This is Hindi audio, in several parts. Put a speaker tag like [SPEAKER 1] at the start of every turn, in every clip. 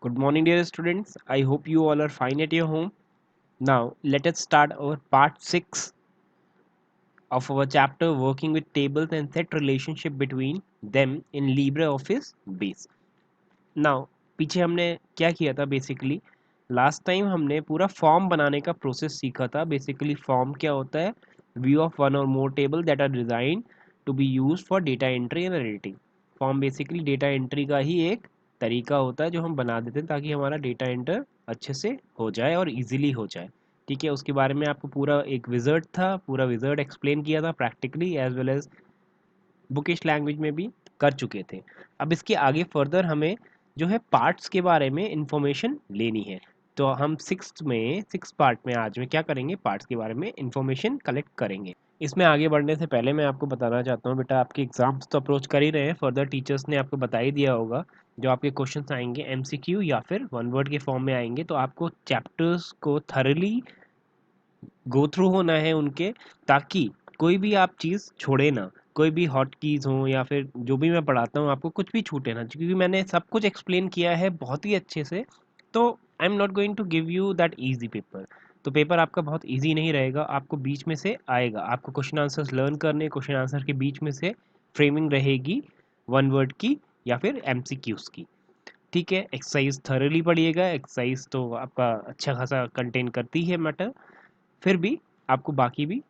[SPEAKER 1] Good morning, dear students. I hope you all are fine at your home. Now, let us start our part 6 of our chapter working with tables and set relationship between them in LibreOffice Base. Now, पीछे हमने क्या किया था बेसिकली लास्ट टाइम हमने पूरा फॉर्म बनाने का प्रोसेस सीखा था. बेसिकली फॉर्म क्या होता है? View of one or more table that are design to be use for data entry and editing. Form basically data entry का ही एक तरीका होता है जो हम बना देते हैं ताकि हमारा डेटा एंटर अच्छे से हो जाए और इजीली हो जाए. ठीक है, उसके बारे में आपको पूरा एक विजर्ड था, पूरा विजर्ड एक्सप्लेन किया था practically as well as bookish language में भी कर चुके थे. अब इसके आगे फर्दर हमें जो है पार्ट्स के बारे में इंफॉर्मेशन लेनी है. तो हम सिक्स पार्ट में आज में क्या करेंगे, पार्ट्स के बारे में इंफॉर्मेशन कलेक्ट करेंगे. इसमें आगे बढ़ने से पहले मैं आपको बताना चाहता हूँ बेटा, आपके एग्जाम्स तो अप्रोच कर ही रहे हैं. फर्दर टीचर्स ने आपको बता ही दिया होगा जो आपके क्वेश्चंस आएंगे एमसीक्यू या फिर वन वर्ड के फॉर्म में आएंगे, तो आपको चैप्टर्स को थरली गो थ्रू होना है उनके, ताकि कोई भी आप चीज़ छोड़े ना, कोई भी हॉट कीज़ हो या फिर जो भी मैं पढ़ाता हूँ आपको कुछ भी छूटे ना, क्योंकि मैंने सब कुछ एक्सप्लेन किया है बहुत ही अच्छे से. तो I am not going to give you that easy paper. तो पेपर आपका बहुत ईजी नहीं रहेगा, आपको बीच में से आएगा, आपको क्वेश्चन आंसर्स लर्न करने, क्वेश्चन आंसर के बीच में से फ्रेमिंग रहेगी वन वर्ड की या फिर एमसीक्यूज़ की. ठीक है, एक्सरसाइज थरली पढ़िएगा. एक्सरसाइज तो आपका अच्छा खासा कंटेन करती है मैटर, फिर भी आपको बाकी भी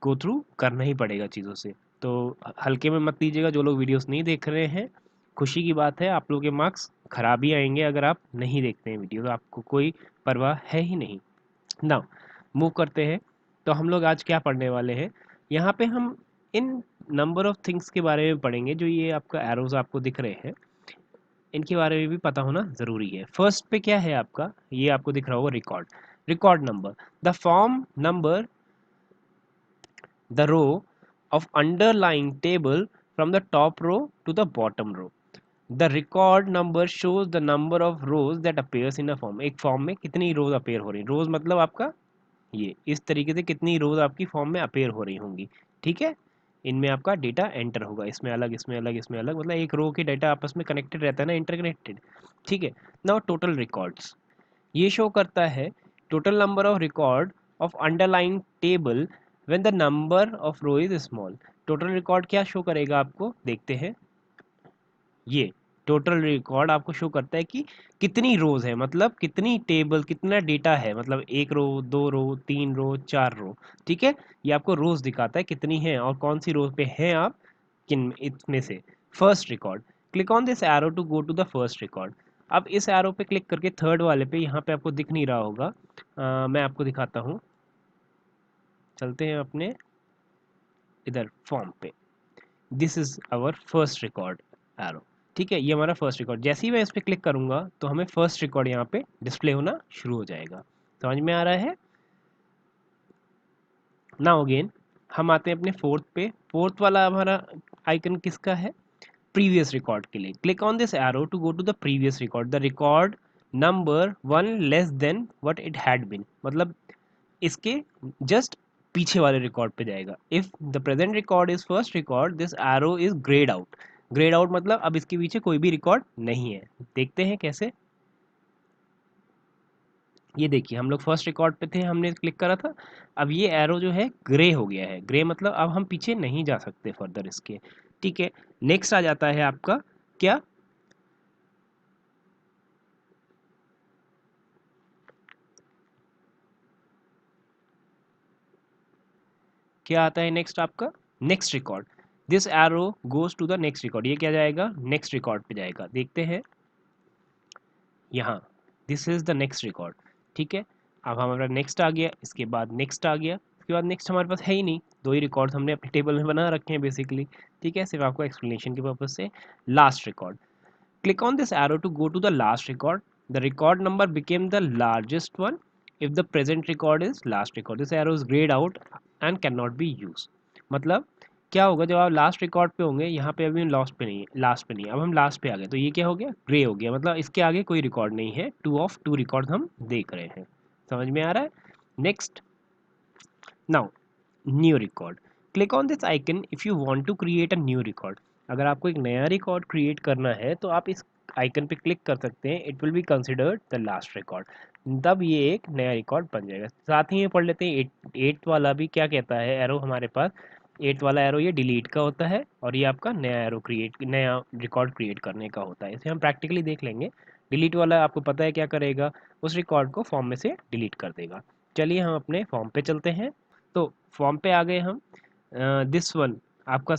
[SPEAKER 1] गो थ्रू करना ही पड़ेगा चीज़ों से. तो हल्के में मत लीजिएगा जो लोग वीडियोस नहीं देख रहे हैं. खुशी की बात है, आप लोगों के मार्क्स खराब ही आएंगे अगर आप नहीं देखते हैं वीडियो, तो आपको कोई परवाह है ही नहीं. नाउ मूव करते हैं. तो हम लोग आज क्या पढ़ने वाले हैं, यहाँ पे हम इन नंबर ऑफ थिंग्स के बारे में पढ़ेंगे. जो ये आपका एरोज आपको दिख रहे हैं, इनके बारे में भी पता होना ज़रूरी है. फर्स्ट पे क्या है आपका, ये आपको दिख रहा होगा record. Record number, the form number the row of underlying table from the top row to the bottom row. The record number shows the number of rows that appears in a form. एक फॉर्म में कितनी रोज अपेयर हो रही, रोज मतलब आपका ये इस तरीके से कितनी रोज आपकी फॉर्म में अपेयर हो रही होंगी. ठीक है, इनमें आपका डेटा एंटर होगा, इसमें अलग इसमें अलग इसमें अलग, मतलब एक रो के डेटा आपस में कनेक्टेड रहता है ना, इंटरकनेक्टेड. ठीक है. नाउ टोटल रिकॉर्ड्स, ये शो करता है total number of record of underline table when the number of row is small. Total record क्या शो करेगा आपको, देखते हैं. ये टोटल रिकॉर्ड आपको शो करता है कि कितनी रोज है, मतलब कितनी टेबल, कितना डेटा है, मतलब एक रो, दो रो, तीन रो, चार रो. ठीक है, ये आपको रोज दिखाता है कितनी है और कौन सी रोज पे हैं आप, किन इसमें से. First record, click on this arrow to go to the first record. अब इस एरो पे क्लिक करके थर्ड वाले पे, यहाँ पे आपको दिख नहीं रहा होगा, मैं आपको दिखाता हूँ. चलते हैं अपने इधर फॉर्म पे. This is our first record arrow. ठीक है, ये हमारा फर्स्ट रिकॉर्ड. जैसे ही मैं इस पर क्लिक करूंगा तो हमें फर्स्ट रिकॉर्ड यहाँ पे डिस्प्ले होना शुरू हो जाएगा. समझ में आ रहा है? नाउ अगेन हम आते हैं अपने फोर्थ पे. फोर्थ वाला हमारा आइकन किसका है, प्रीवियस रिकॉर्ड के लिए. Click on this arrow to go to the previous record. The record number one less than what it had been, मतलब इसके जस्ट पीछे वाले रिकॉर्ड पे जाएगा. If the present record is first record, this arrow is greyed out. Greyed out मतलब अब इसके पीछे कोई भी रिकॉर्ड नहीं है. देखते हैं कैसे. ये देखिए, हम लोग फर्स्ट रिकॉर्ड पे थे, हमने क्लिक करा था. अब ये एरो जो है ग्रे हो गया है. ग्रे मतलब अब हम पीछे नहीं जा सकते फर्दर इसके. ठीक है, नेक्स्ट आ जाता है आपका क्या, क्या आता है नेक्स्ट आपका, next record. This arrow goes to the next record. ये क्या जाएगा, नेक्स्ट रिकॉर्ड पे जाएगा. देखते हैं यहाँ, this is the next record. ठीक है, अब हमारा नेक्स्ट आ गया, इसके बाद नेक्स्ट आ गया, इसके बाद नेक्स्ट हमारे पास है ही नहीं. दो ही रिकॉर्ड हमने अपने टेबल में बना रखे हैं बेसिकली. ठीक है, सिर्फ आपको एक्सप्लेनेशन के पर्पज से. Last record, click on this arrow to go to the last record. The record number became the largest one if the present record is last record. This arrow is grayed out and cannot be used. मतलब क्या होगा, जब आप लास्ट रिकॉर्ड पे होंगे, यहाँ पे अभी लास्ट पे नहीं है, लास्ट पे नहीं है, अब हम लास्ट पे आ गए, तो ये क्या हो गया, ग्रे हो गया, मतलब इसके आगे कोई रिकॉर्ड नहीं है. टू ऑफ टू रिकॉर्ड हम देख रहे हैं. समझ में आ रहा है? Next, now new record. Click on this icon if you want to create a new record. अगर आपको एक नया रिकॉर्ड क्रिएट करना है तो आप इस आइकन पे क्लिक कर सकते हैं, it will be considered the last record. तब ये एक नया रिकॉर्ड बन जाएगा। साथ ही ये पढ़ लेते हैं एट वाला भी क्या कहता है एरो हमारे पास। एट वाला एरो ये डिलीट का होता है और ये आपका नया एरो क्रिएट, नया रिकॉर्ड क्रिएट करने का होता है। इसे हम प्रैक्टिकली देख लेंगे। डिलीट वाला आपको पता है क्या करेगा, उस रिकॉर्ड को फॉर्म में से डिलीट कर देगा। चलिए हम अपने फॉर्म पे चलते हैं। तो फॉर्म पे आ गए हम। दिस वन आपका,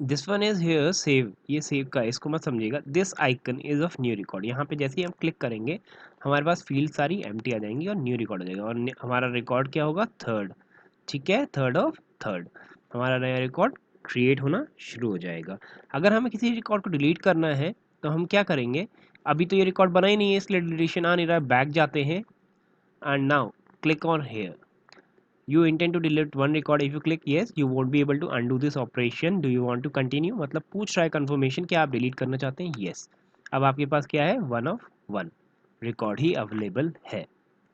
[SPEAKER 1] this one is here save, ये सेव का है, इसको मत समझिएगा। This icon is of new record, यहाँ पे जैसे ही हम क्लिक करेंगे हमारे पास फील्ड सारी एम्प्टी आ जाएंगी और न्यू रिकॉर्ड हो जाएगा और हमारा रिकॉर्ड क्या होगा, थर्ड। ठीक है, थर्ड ऑफ थर्ड हमारा नया रिकॉर्ड क्रिएट होना शुरू हो जाएगा। अगर हमें किसी रिकॉर्ड को डिलीट करना है तो हम क्या करेंगे, अभी तो ये रिकॉर्ड बना ही नहीं है इसलिए डिलीशन आ नहीं रहा है, बैक जाते हैं and now click on here. You intend to delete one record, if you click yes you won't be able to undo this operation, do you want to continue, मतलब पूछ रहा है कंफर्मेशन क्या आप डिलीट करना चाहते हैं, yes। अब आपके पास क्या है, one of one record he available है।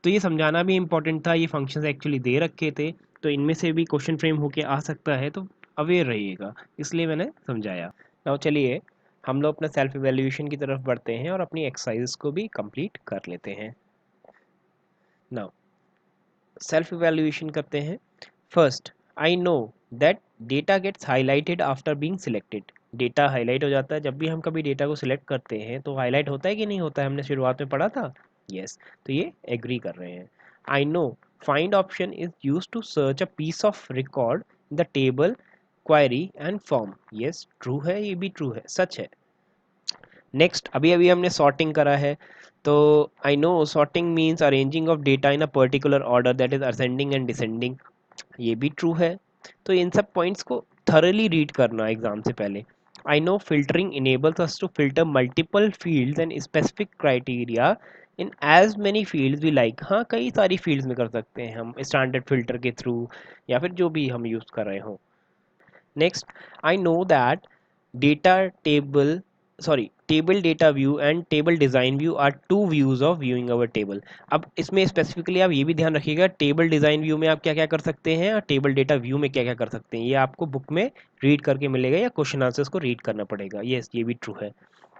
[SPEAKER 1] तो ये समझाना भी इम्पोर्टेंट था, ये फंक्शंस एक्चुअली दे रखे थे तो इनमें से भी क्वेश्चन फ्रेम होके आ सकता है, तो अवेयर रहिएगा, इसलिए मैंने समझाया। नाउ चलिए हम लोग अपना सेल्फ इवेल्यूएशन की तरफ बढ़ते हैं और अपनी एक्सरसाइज को भी कंप्लीट कर लेते हैं। नाउ सेल्फ इवेल्युएशन करते हैं। First, I know that data gets highlighted after being selected. Data highlight हो जाता है जब भी हम कभी डेटा को सिलेक्ट करते हैं, तो हाईलाइट होता है कि नहीं होता है, हमने शुरुआत में पढ़ा था। यस, तो ये एग्री कर रहे हैं। I know find option is use to search a piece of record the table query and form. Yes true है, ये भी ट्रू है, सच है। नेक्स्ट, अभी अभी हमने सॉर्टिंग करा है, तो I know sorting means arranging of data in a particular order that is ascending and descending. ये भी ट्रू है। तो इन सब पॉइंट्स को थरली रीड करना एग्जाम से पहले। I know filtering enables us to filter multiple fields and specific criteria in as many fields we like. हाँ, कई सारी फील्ड्स में कर सकते हैं हम स्टैंडर्ड फिल्टर के थ्रू या फिर जो भी हम यूज़ कर रहे हो। Next, I know that data table sorry table data view and table design view are two views of viewing our table. अब इसमें स्पेसिफिकली आप ये भी ध्यान रखिएगा, टेबल डिज़ाइन व्यू में आप क्या क्या कर सकते हैं और टेबल डेटा व्यू में क्या क्या कर सकते हैं, ये आपको बुक में रीड करके मिलेगा या क्वेश्चन आंसर्स को रीड करना पड़ेगा। यस, ये भी ट्रू है।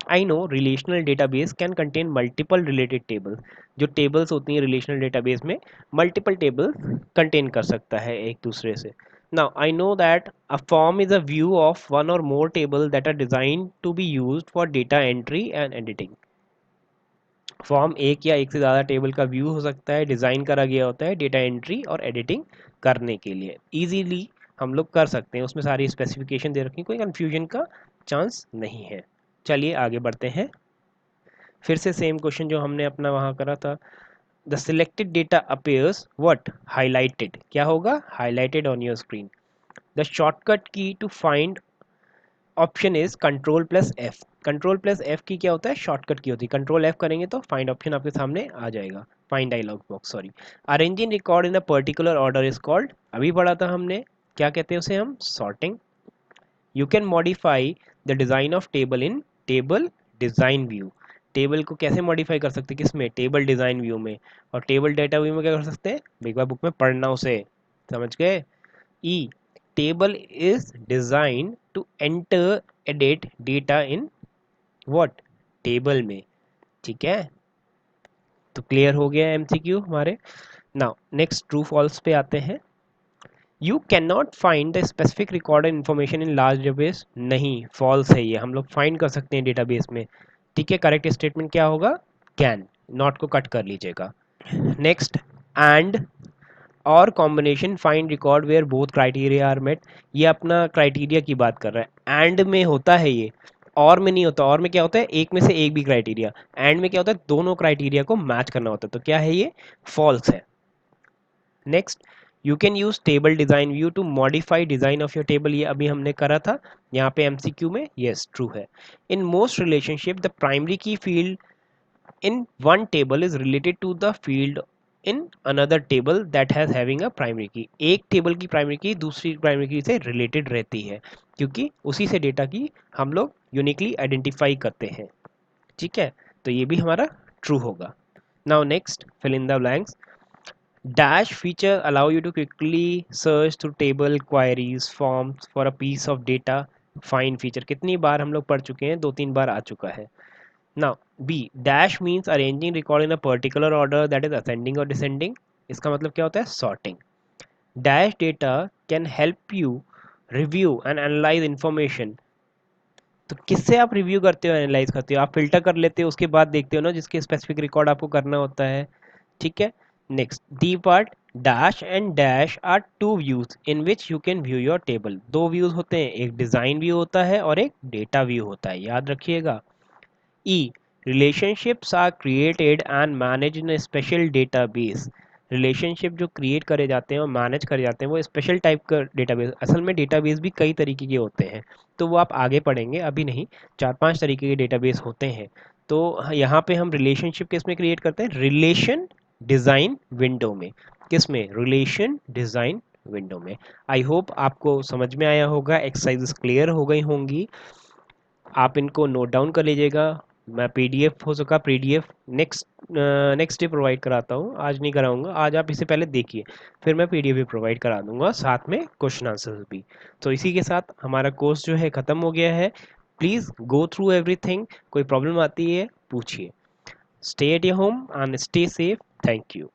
[SPEAKER 1] I know relational database can contain multiple related tables. जो टेबल्स होती हैं रिलेशनल डेटाबेस में, मल्टीपल टेबल्स कंटेन कर सकता है एक दूसरे से। Now, I know that a form is a view of one or more tables that are designed to be used for data entry and editing. Form एक या एक से ज़्यादा टेबल का व्यू हो सकता है, डिज़ाइन करा गया होता है डेटा एंट्री और एडिटिंग करने के लिए। इजीली हम लोग कर सकते हैं, उसमें सारी स्पेसिफिकेशन दे रखी, कोई कन्फ्यूजन का चांस नहीं है। चलिए आगे बढ़ते हैं। फिर से सेम क्वेश्चन जो हमने अपना वहाँ करा था। The selected data appears what, highlighted. क्या होगा, highlighted on your screen. The shortcut key to find option is control plus F. Control plus F key क्या होता है, शॉर्टकट की होती है। कंट्रोल एफ करेंगे तो फाइंड ऑप्शन आपके सामने आ जाएगा, find dialog box. Sorry, arranging record in a particular order is called, अभी पढ़ा था हमने, क्या कहते हैं उसे हम, sorting. You can modify the design of table in table design view. Table को कैसे मॉडिफाई कर सकते हैं, किसमें, टेबल डिजाइन व्यू में। और टेबल डेटा व्यू में क्या कर सकते हैं, एक बार बुक में पढ़ना उसे, समझ गए। E, table is designed to enter edit data in what, table में। ठीक है, तो क्लियर हो गया एमसीक्यू हमारे। नाउ नेक्स्ट ट्रू फॉल्स पे आते हैं। You can not find the specific recorded information in large database. नहीं, फॉल्स है ये, हम लोग फाइंड कर सकते हैं डेटाबेस में। ठीक है, करेक्ट स्टेटमेंट क्या होगा, कैन। नॉट को कट कर लीजिएगा। नेक्स्ट, एंड और combination find record where both criteria are met. ये अपना क्राइटेरिया की बात कर रहा है, एंड में होता है ये, और में नहीं होता। और में क्या होता है, एक में से एक भी क्राइटेरिया। एंड में क्या होता है, दोनों क्राइटेरिया को मैच करना होता है, तो क्या है ये, फॉल्स है। Next, you can use table design view to modify design of your table. ये अभी हमने करा था यहाँ पे एमसीक्यू में, यस ट्रू है। In most relationship the primary की field in one table is related to the field in another table that has having a primary key। एक टेबल की प्राइमरी की दूसरी प्राइमरी की से रिलेटेड रहती है, क्योंकि उसी से डेटा की हम लोग यूनिकली आइडेंटिफाई करते हैं। ठीक है, तो ये भी हमारा ट्रू होगा। Now next, fill in the blanks. Dash feature allow you to quickly search through table queries forms for a piece of data fine feature कितनी बार हम लोग पढ़ चुके हैं, 2-3 बार आ चुका है। Now B, dash means arranging record in a particular order that is ascending और डिसेंडिंग। इसका मतलब क्या होता है, sorting. Dash data can help you review and analyse information. तो किससे आप रिव्यू करते हो, एनालाइज करते हो, आप फिल्टर कर लेते हो, उसके बाद देखते हो ना जिसके स्पेसिफिक रिकॉर्ड आपको करना होता है। ठीक है। Next D part, dash and dash are two views in which you can view your table. दो व्यूज होते हैं, एक डिजाइन व्यू होता है और एक डेटा व्यू होता है, याद रखिएगा। E. Relationships are created and managed in a special database. Relationship जो क्रिएट करे जाते हैं और मैनेज करे जाते हैं वो स्पेशल टाइप का डेटाबेस। असल में डेटाबेस भी कई तरीके के होते हैं, तो वो आप आगे पढ़ेंगे, अभी नहीं। 4-5 तरीके के डेटाबेस होते हैं। तो यहाँ पे हम रिलेशनशिप किस में क्रिएट करते हैं, रिलेशन डिज़ाइन विंडो में। किस में, रिलेशन डिज़ाइन विंडो में। आई होप आपको समझ में आया होगा, एक्सरसाइजेस क्लियर हो गई होंगी। आप इनको नोट डाउन कर लीजिएगा। मैं पीडीएफ हो सका PDF next next day provide कराता हूँ, आज नहीं कराऊंगा। आज आप इसे पहले देखिए, फिर मैं पीडीएफ भी प्रोवाइड करा दूंगा, साथ में क्वेश्चन आंसर्स भी। तो इसी के साथ हमारा कोर्स जो है ख़त्म हो गया है। प्लीज़ गो थ्रू एवरीथिंग, कोई प्रॉब्लम आती है पूछिए। Stay at your home and stay safe. Thank you.